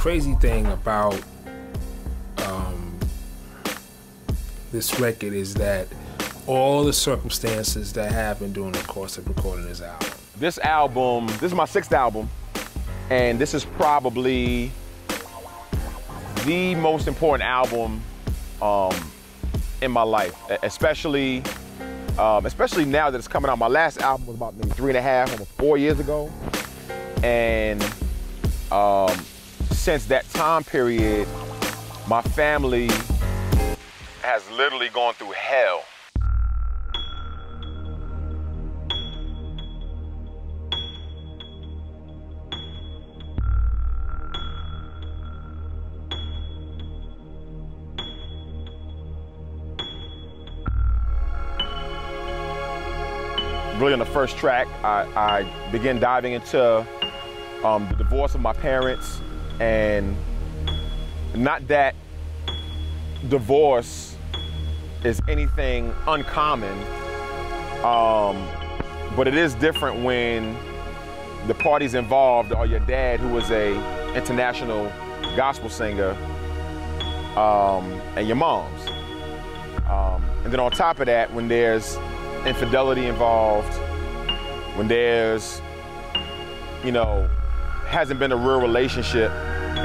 crazy thing about this record is that all the circumstances that happened during the course of recording this album. This album, this is my 6th album, and this is probably the most important album in my life, especially now that it's coming out. My last album was about maybe 3.5, almost 4 years ago, and since that time period, my family has literally gone through hell. Really on the first track, I began diving into the divorce of my parents, and not that divorce is anything uncommon, but it is different when the parties involved are your dad, who was a international gospel singer, and your mom's. And then on top of that, when there's infidelity involved, when there's, hasn't been a real relationship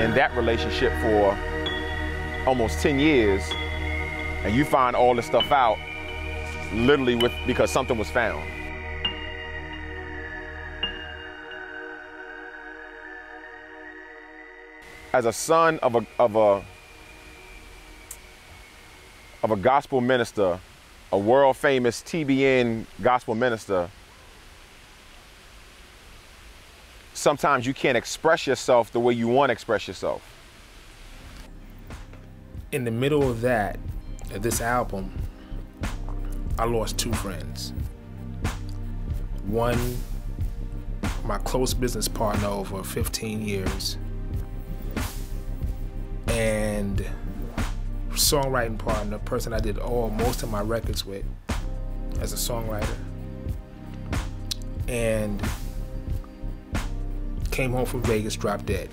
in that relationship for almost 10 years, and you find all this stuff out literally because something was found. As a son of a gospel minister, a world famous TBN gospel minister, sometimes you can't express yourself the way you want to express yourself. In the middle of this album, I lost 2 friends. One, my close business partner over 15 years, and songwriting partner, person I did most of my records with as a songwriter, and came home from Vegas, dropped dead.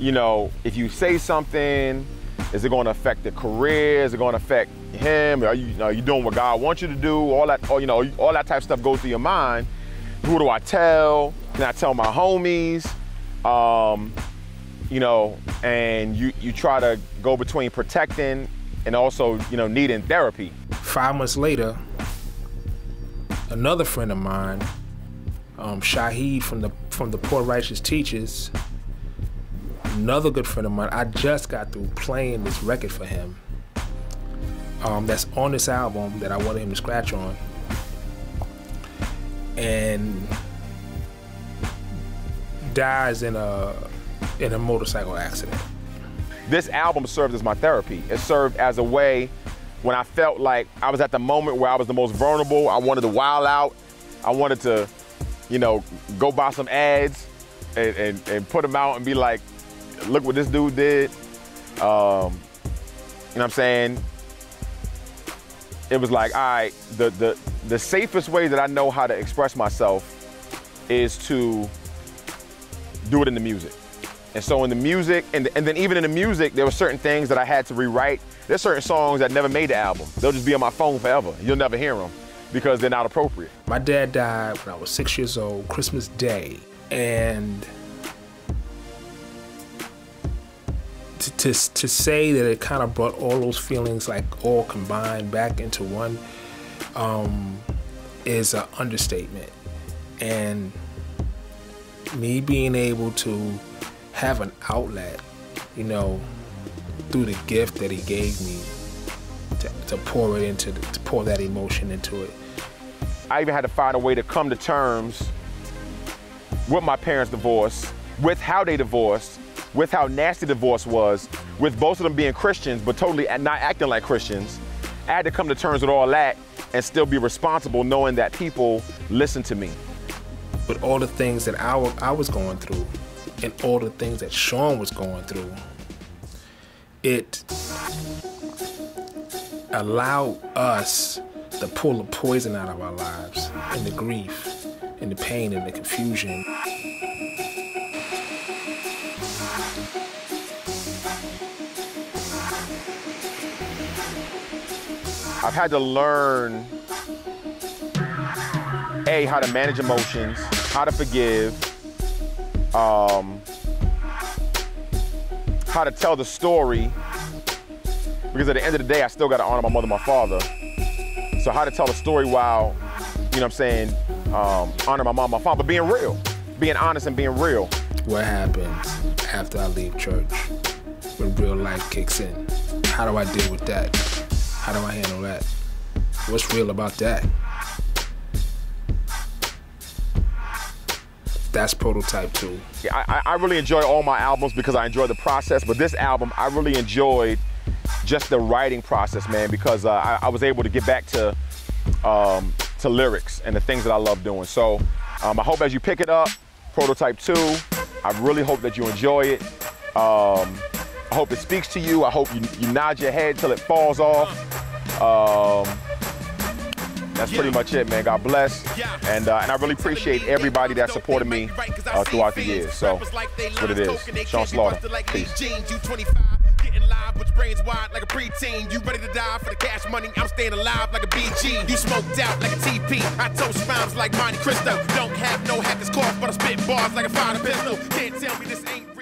If you say something, is it going to affect the career? Is it going to affect him? Are you doing what God wants you to do? All that, all that type of stuff goes through your mind. Who do I tell? Can I tell my homies? And you try to go between protecting and also, needing therapy. 5 months later, another friend of mine, Shahid from the Poor Righteous Teachers, another good friend of mine, I just got through playing this record for him. That's on this album that I wanted him to scratch on. And dies in a motorcycle accident. This album served as my therapy. It served as a way when I felt like I was at the moment where I was the most vulnerable. I wanted to wild out. I wanted to, go buy some ads and put them out and be like, look what this dude did. You know what I'm saying? It was like, all right, the safest way that I know how to express myself is to do it in the music. And so in the music, and then even in the music, there were certain things that I had to rewrite. There's certain songs that never made the album. They'll just be on my phone forever. You'll never hear them because they're not appropriate. My dad died when I was 6 years old, Christmas Day. And to say that it kind of brought all those feelings like all combined back into one is an understatement. And me being able to have an outlet, through the gift that he gave me to pour that emotion into it. I even had to find a way to come to terms with my parents' divorce, with how they divorced, with how nasty divorce was, with both of them being Christians, but totally not acting like Christians. I had to come to terms with all that and still be responsible, knowing that people listen to me. With all the things that I was going through, and all the things that Sean was going through, it allowed us to pull the poison out of our lives, and the grief, and the pain, and the confusion. I've had to learn, A, how to manage emotions, how to forgive, how to tell the story, because at the end of the day, I still got to honor my mother and my father. So how to tell the story while, you know what I'm saying, honor my mom and my father, but being real, being honest and being real. What happens after I leave church when real life kicks in? How do I deal with that? How do I handle that? What's real about that? That's Prototype 2. Yeah, I really enjoy all my albums because I enjoy the process, but this album, I really enjoyed just the writing process, man, because I was able to get back to lyrics and the things that I love doing. So I hope as you pick it up, Prototype 2, I really hope that you enjoy it. I hope it speaks to you. I hope you nod your head till it falls off. That's pretty much it, man. God bless. And I really appreciate everybody that supported me throughout the years. So that's what it is. Sean Slaughter. Peace. Live with your brains wide like a preteen. You ready to die for the cash money? I'm staying alive like a BG. You smoked out like a TP. I toast rhymes like Monte Cristo. Don't have no hacker's cough, but I spit bars like a fire pistol. Can't tell me this ain't